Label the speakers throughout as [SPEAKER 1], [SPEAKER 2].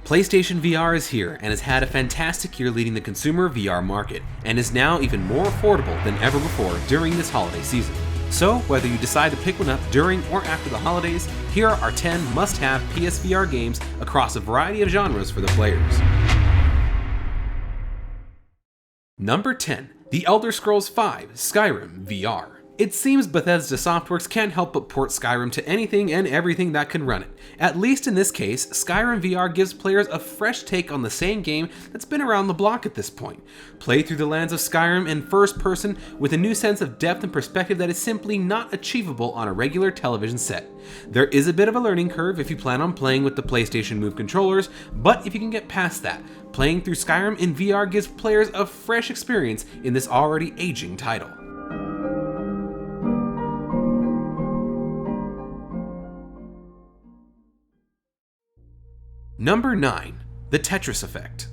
[SPEAKER 1] PlayStation VR is here and has had a fantastic year leading the consumer VR market, and is now even more affordable than ever before during this holiday season. So, whether you decide to pick one up during or after the holidays, here are our 10 must-have PSVR games across a variety of genres for the players. Number 10. The Elder Scrolls V Skyrim VR. It seems Bethesda Softworks can't help but port Skyrim to anything and everything that can run it. At least in this case, Skyrim VR gives players a fresh take on the same game that's been around the block at this point. Play through the lands of Skyrim in first person with a new sense of depth and perspective that is simply not achievable on a regular television set. There is a bit of a learning curve if you plan on playing with the PlayStation Move controllers, but if you can get past that, playing through Skyrim in VR gives players a fresh experience in this already aging title. Number 9. The Tetris Effect.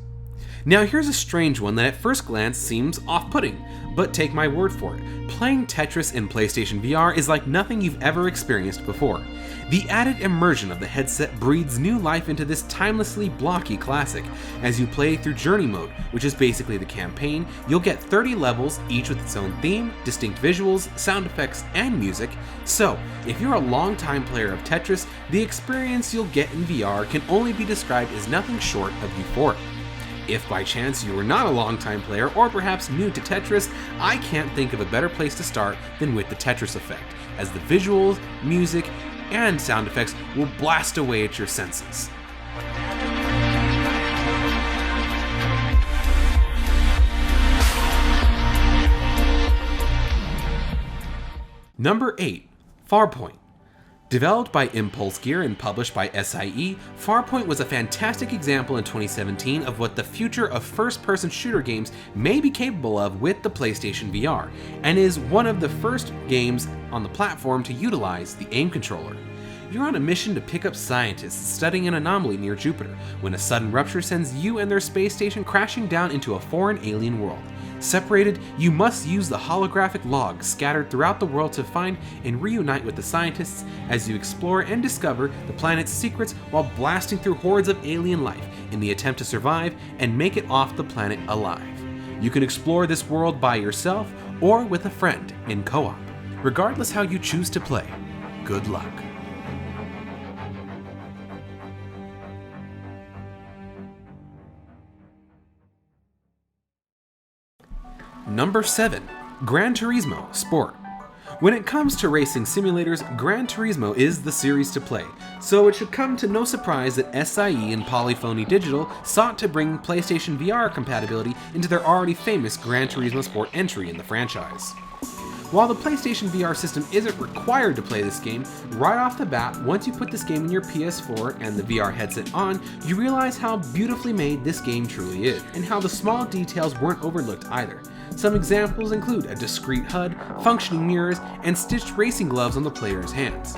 [SPEAKER 1] Now here's a strange one that at first glance seems off-putting, but take my word for it. Playing Tetris in PlayStation VR is like nothing you've ever experienced before. The added immersion of the headset breathes new life into this timelessly blocky classic. As you play through Journey Mode, which is basically the campaign, you'll get 30 levels, each with its own theme, distinct visuals, sound effects, and music. So, if you're a long-time player of Tetris, the experience you'll get in VR can only be described as nothing short of euphoric. If by chance you are not a long-time player or perhaps new to Tetris, I can't think of a better place to start than with the Tetris Effect, as the visuals, music, and sound effects will blast away at your senses. Number 8. Farpoint. Developed by Impulse Gear and published by SIE, Farpoint was a fantastic example in 2017 of what the future of first-person shooter games may be capable of with the PlayStation VR, and is one of the first games on the platform to utilize the aim controller. You're on a mission to pick up scientists studying an anomaly near Jupiter, when a sudden rupture sends you and their space station crashing down into a foreign alien world. Separated, you must use the holographic logs scattered throughout the world to find and reunite with the scientists as you explore and discover the planet's secrets while blasting through hordes of alien life in the attempt to survive and make it off the planet alive. You can explore this world by yourself or with a friend in co-op. Regardless how you choose to play, good luck. Number 7. Gran Turismo Sport. When it comes to racing simulators, Gran Turismo is the series to play, so it should come to no surprise that SIE and Polyphony Digital sought to bring PlayStation VR compatibility into their already famous Gran Turismo Sport entry in the franchise. While the PlayStation VR system isn't required to play this game, right off the bat, once you put this game in your PS4 and the VR headset on, you realize how beautifully made this game truly is, and how the small details weren't overlooked either. Some examples include a discrete HUD, functioning mirrors, and stitched racing gloves on the player's hands.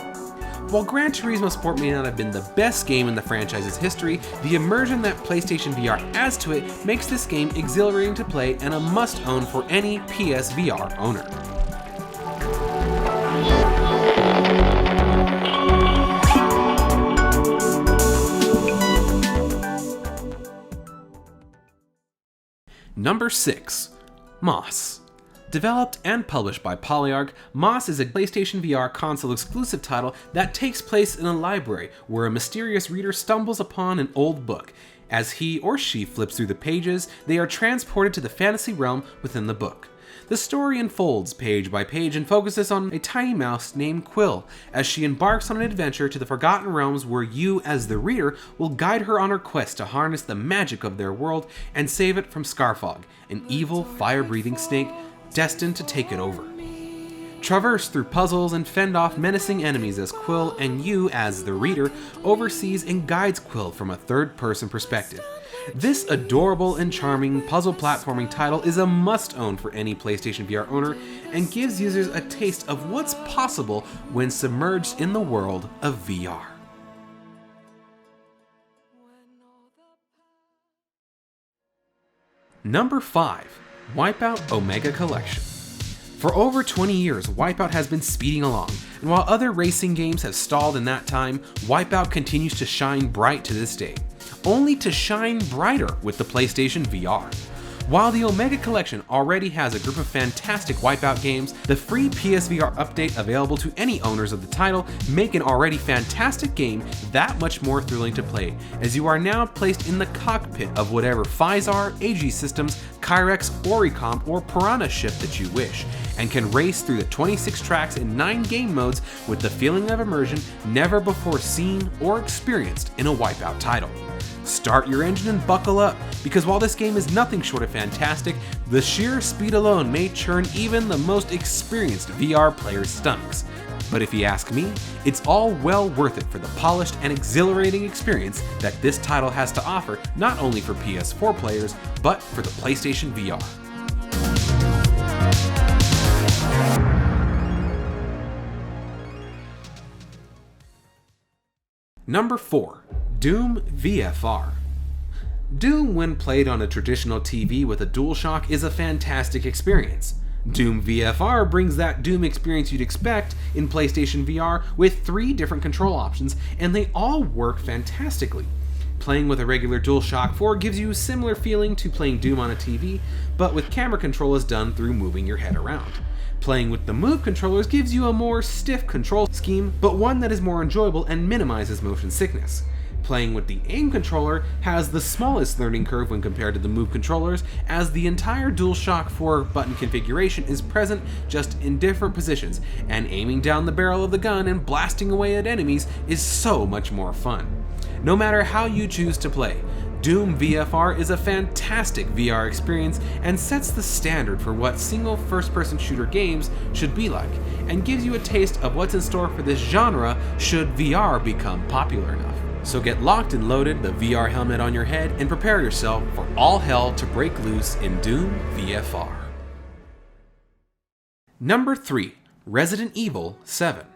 [SPEAKER 1] While Gran Turismo Sport may not have been the best game in the franchise's history, the immersion that PlayStation VR adds to it makes this game exhilarating to play and a must-own for any PSVR owner. Number 6. Moss. Developed and published by Polyarc, Moss is a PlayStation VR console exclusive title that takes place in a library where a mysterious reader stumbles upon an old book. As he or she flips through the pages, they are transported to the fantasy realm within the book. The story unfolds page by page and focuses on a tiny mouse named Quill as she embarks on an adventure to the Forgotten Realms where you, as the reader, will guide her on her quest to harness the magic of their world and save it from Scarfog, an evil, fire-breathing snake destined to take it over. Traverse through puzzles and fend off menacing enemies as Quill and you, as the reader, oversees and guides Quill from a third-person perspective. This adorable and charming puzzle platforming title is a must-own for any PlayStation VR owner and gives users a taste of what's possible when submerged in the world of VR. Number 5. Wipeout Omega Collection. For over 20 years, Wipeout has been speeding along, and while other racing games have stalled in that time, Wipeout continues to shine bright to this day. only to shine brighter with the PlayStation VR. While the Omega Collection already has a group of fantastic Wipeout games, the free PSVR update available to any owners of the title make an already fantastic game that much more thrilling to play, as you are now placed in the cockpit of whatever Physar, AG Systems, Kyrex, Oricom, or Piranha ship that you wish, and can race through the 26 tracks in 9 game modes with the feeling of immersion never before seen or experienced in a Wipeout title. Start your engine and buckle up, because while this game is nothing short of fantastic, the sheer speed alone may churn even the most experienced VR player's stomachs. But if you ask me, it's all well worth it for the polished and exhilarating experience that this title has to offer, not only for PS4 players, but for the PlayStation VR. Number 4. Doom VFR. Doom, when played on a traditional TV with a DualShock, is a fantastic experience. Doom VFR brings that Doom experience you'd expect in PlayStation VR with 3 different control options, and they all work fantastically. Playing with a regular DualShock 4 gives you a similar feeling to playing Doom on a TV, but with camera control is done through moving your head around. Playing with the Move controllers gives you a more stiff control scheme, but one that is more enjoyable and minimizes motion sickness. Playing with the Aim controller has the smallest learning curve when compared to the Move controllers, as the entire DualShock 4 button configuration is present just in different positions, and aiming down the barrel of the gun and blasting away at enemies is so much more fun. No matter how you choose to play, Doom VFR is a fantastic VR experience and sets the standard for what single first-person shooter games should be like, and gives you a taste of what's in store for this genre should VR become popular enough. So get locked and loaded, the VR helmet on your head, and prepare yourself for all hell to break loose in Doom VFR. Number 3. Resident Evil 7.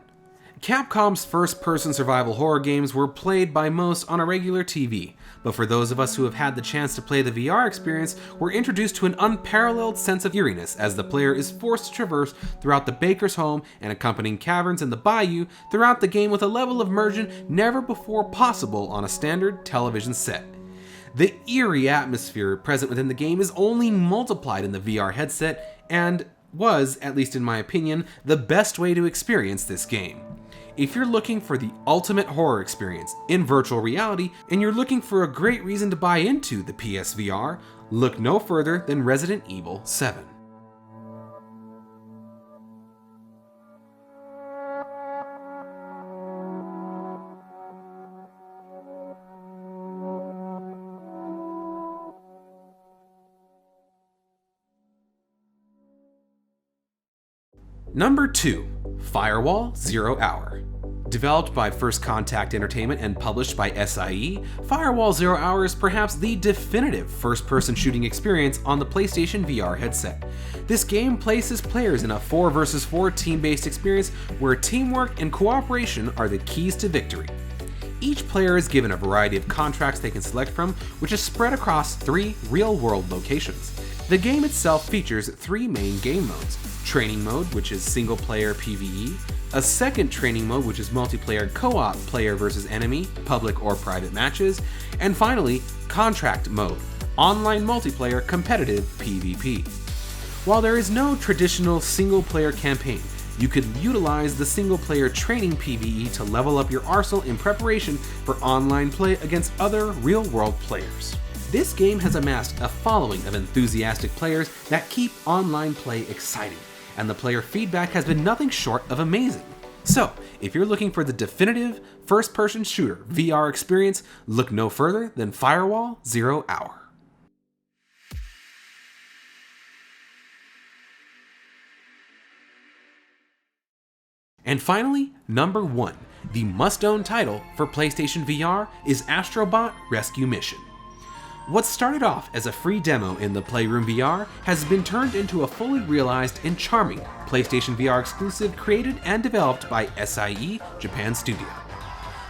[SPEAKER 1] Capcom's first-person survival horror games were played by most on a regular TV, but for those of us who have had the chance to play the VR experience, we're introduced to an unparalleled sense of eeriness as the player is forced to traverse throughout the baker's home and accompanying caverns in the bayou throughout the game with a level of immersion never before possible on a standard television set. The eerie atmosphere present within the game is only multiplied in the VR headset and was, at least in my opinion, the best way to experience this game. If you're looking for the ultimate horror experience in virtual reality, and you're looking for a great reason to buy into the PSVR, look no further than Resident Evil 7. Number 2. Firewall Zero Hour. Developed by First Contact Entertainment and published by SIE, Firewall Zero Hour is perhaps the definitive first-person shooting experience on the PlayStation VR headset. This game places players in a 4 vs 4 team-based experience where teamwork and cooperation are the keys to victory. Each player is given a variety of contracts they can select from, which is spread across 3 real-world locations. The game itself features 3 main game modes: Training Mode, which is single-player PvE, a second Training Mode, which is multiplayer co-op player versus enemy, public or private matches, and finally, Contract Mode, online multiplayer competitive PvP. While there is no traditional single-player campaign, you could utilize the single-player training PvE to level up your arsenal in preparation for online play against other real-world players. This game has amassed a following of enthusiastic players that keep online play exciting, and the player feedback has been nothing short of amazing. So, if you're looking for the definitive first-person shooter VR experience, look no further than Firewall Zero Hour. And finally, number 1, the must-own title for PlayStation VR is Astrobot Rescue Mission. What started off as a free demo in the Playroom VR has been turned into a fully realized and charming PlayStation VR exclusive created and developed by SIE Japan Studio.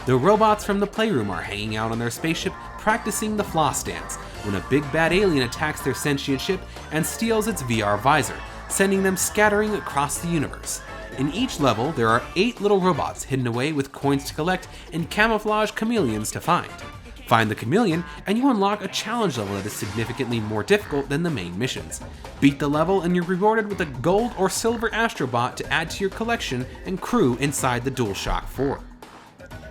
[SPEAKER 1] The robots from the Playroom are hanging out on their spaceship practicing the floss dance when a big bad alien attacks their sentient ship and steals its VR visor, sending them scattering across the universe. In each level, there are 8 little robots hidden away with coins to collect and camouflage chameleons to find. Find the chameleon, and you unlock a challenge level that is significantly more difficult than the main missions. Beat the level and you're rewarded with a gold or silver Astrobot to add to your collection and crew inside the DualShock 4.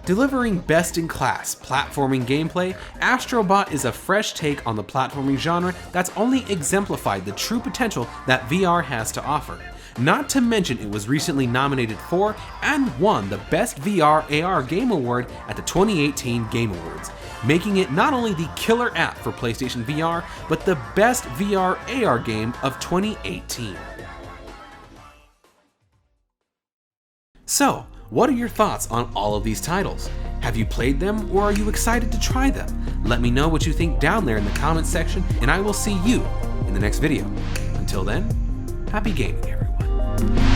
[SPEAKER 1] Delivering best-in-class platforming gameplay, Astrobot is a fresh take on the platforming genre that's only exemplified the true potential that VR has to offer. Not to mention it was recently nominated for and won the Best VR AR Game Award at the 2018 Game Awards, making it not only the killer app for PlayStation VR, but the best VR AR game of 2018. So, what are your thoughts on all of these titles? Have you played them, or are you excited to try them? Let me know what you think down there in the comments section, and I will see you in the next video. Until then, happy gaming, everyone.